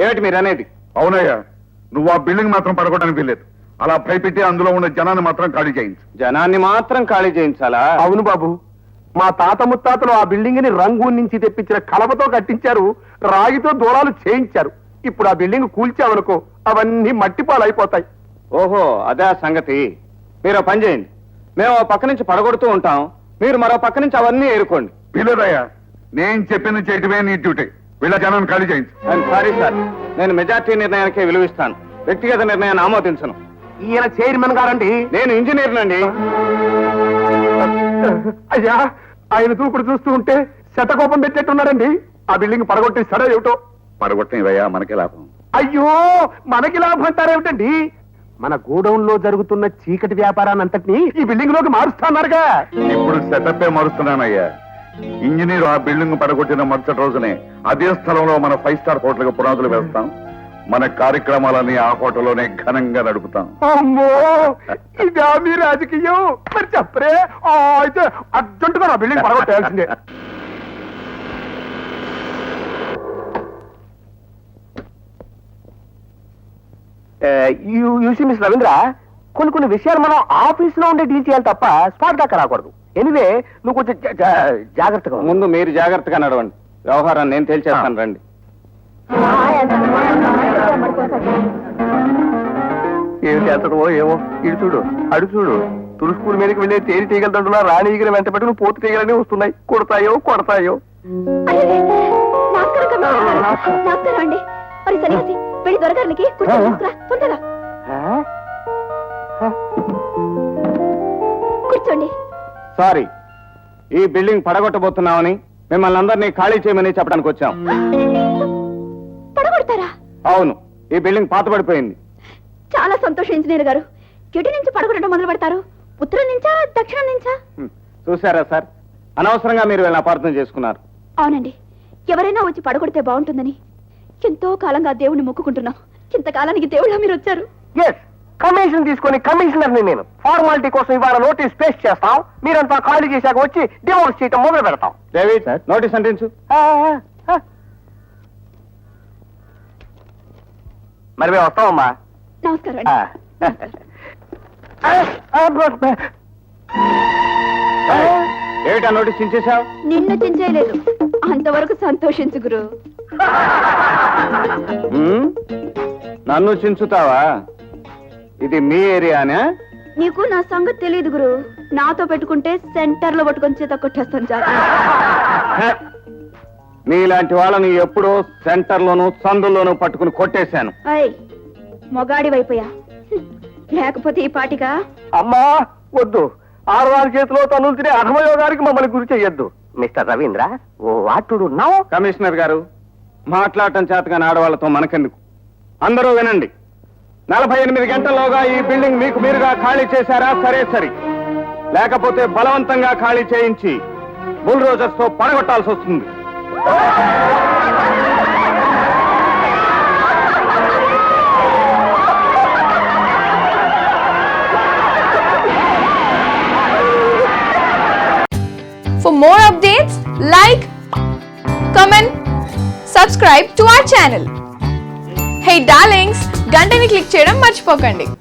ఏమిటి మీరు అనేది? అవునయ్యా, నువ్వు ఆ బిల్డింగ్ మాత్రం పడగొట్టడానికి వీల్లేదు. అలా భయపెట్టి అందులో ఉన్న జనాన్ని మాత్రం ఖాళీ చేయించు. జనాన్ని మాత్రం ఖాళీ చేయించాలా? అవును బాబు, మా తాత ముత్తాతలు ఆ బిల్డింగ్ ని రంగు నుంచి తెప్పించిన కలపతో కట్టించారు, రాగితో దూరాలు చేయించారు. ఇప్పుడు ఆ బిల్డింగ్ కూల్చామనుకో అవన్నీ మట్టిపాలైపోతాయి. ఓహో, అదే ఆ సంగతి. మీరు పని చేయండి, మేము ఓ పక్క నుంచి పడగొడుతూ ఉంటాం, మీరు మరో పక్క నుంచి అవన్నీ ఏరుకోండి. వీలేదయ్యా, నేను చెప్పింది చేయటమే నీ డ్యూటీ. వీళ్ళ జనాన్ని ఖాళీ చేయించు. సారీ సార్, నేను మెజార్టీ నిర్ణయానికే విలువిస్తాను, వ్యక్తిగత నిర్ణయాన్ని ఆమోదించను. ఈయన చైర్మన్ గారండి. నేను ఇంజనీర్నండి. అయ్యా, ఆయన దూకుడు చూస్తూ ఉంటే శతకోపం పెట్టేట్టున్నారండి. ఆ బిల్డింగ్ పడగొట్టి సరే ఏమిటో. పడగొట్టనివయ్యా, మనకే లాభం. అయ్యో, మనకి లాభం అంటారేమిటండి? మన గోడౌన్ లో జరుగుతున్న చీకటి వ్యాపారాన్ని అంతటినీ ఈ బిల్డింగ్ లోకి మారుస్తాన్నారుగా. ఇప్పుడు సెటప్పే మారుస్తున్నానయ్యా. ఇంజనీర్ ఆ బిల్డింగ్ పడగొట్టిన మరుసటి రోజునే అదే స్థలంలో మన 5 స్టార్ హోటల్ పునాదులు వేస్తాం. మన కార్యక్రమాలని ఆ హోటల్లోనే ఘనంగా నడుపుతాం. అమ్మో, ఇదా మీ రాజకీయం? మరి చెప్పరే. అయితే అర్జెంటుగా నా బిల్డింగ్ పడగొట్టాల్సిందే. మిస్ రవీంద్ర, కొన్ని విషయాలు మనం ఆఫీస్ లో ఉండే డీల్ చేయాలి తప్ప స్పాట్ దాకా రాకూడదు. ఎనివే, నువ్వు కొంచెం జాగ్రత్తగా ముందు మీరు జాగ్రత్తగా నడవండి, వ్యవహారాన్ని నేను తేల్చేస్తాను. రండి. ఏమి చేస్తాడో ఏమో. ఇటు చూడు, అడు చూడు, తులుస్కూల్ మీదకి వెళ్ళే తేనె తీగల దండులా రాణి ఈగలు వెంట పెట్టుకుని పోతు తీగలనే వస్తున్నాయి. కొడతాయో. కూర్చోండి. సారీ, ఈ బిల్డింగ్ పడగొట్టబోతున్నామని మిమ్మల్ని అందరినీ ఖాళీ చేయమని చెప్పడానికి వచ్చాం. పడగొడతారా? అవును, ఈ బిల్డింగ్ పాతబడిపోయింది. చాలా సంతోషం ఇంజనీర్ గారు. ఎటు నుంచి పడగొట్టడం మొదలు పెడతారు? ఉత్తరం నుంచా, దక్షిణం నుంచా? చూసారా సార్, అనవసరంగా మీరు వీళ్ళని అపార్థం చేసుకున్నారు. అవునండి, ఎవరైనా వచ్చి పడగొడితే బాగుంటుందని ఎంతో కాలంగా దేవుణ్ణి మొక్కుకుంటున్నాం. ఇంతకాలానికి దేవుళ్ళ మీరు వచ్చారు. కమిషన్ తీసుకొని కమిషనర్ ని నేను ఫార్మాలిటీ కోసం ఇవాళ నోటీస్ పేస్ట్ చేస్తాం. మీరంతా ఖాళీ చేశాక వచ్చి డివోర్స్ చేయటం మొదలు పెడతాం. డేవిడ్, నోటీస్ అంటించు. మరి మేము వస్తామమ్మా. నమస్కారం. ఏమిటా నోటీస్ చించేశావు? నిన్ను చించేయలేదు, అంతవరకు సంతోషించు గురు. నన్ను చించుతావా? ఇది మీ ఏరియానే? నీకు నా సంగతి తెలియదు గురు. నాతో పెట్టుకుంటే సెంటర్ లో పట్టుకొని చేత కొట్టేస్తాను. నీలాంటి వాళ్ళని ఎప్పుడో సెంటర్ లోను సందుల్లోనూ పట్టుకుని కొట్టేశాను. అయ్, మొగాడి వైపోయా, లేకపోతే ఈ పాటిగా. అమ్మా వద్దు, ఆడవారి చేతిలో తనులు తినే అధమయోగానికి మమ్మల్ని గురి చెయ్యొద్దు. మిస్టర్ రవీంద్ర, ఓ వాటుడు ఉన్నావు. కమిషనర్ గారు, మాట్లాడటం చేతగాని ఆడవాళ్లతో మనకెందుకు. అందరూ వినండి, 48 గంటల్లోగా ఈ బిల్డింగ్ మీకు మీరుగా ఖాళీ చేశారా? సరే, లేకపోతే బలవంతంగా ఖాళీ చేయించి బుల్డోజర్స్ తో పడగొట్టాల్సి వస్తుంది. For more updates, like, comment, subscribe to our channel. Hey darlings, గంటని click చేయడం మర్చిపోకండి.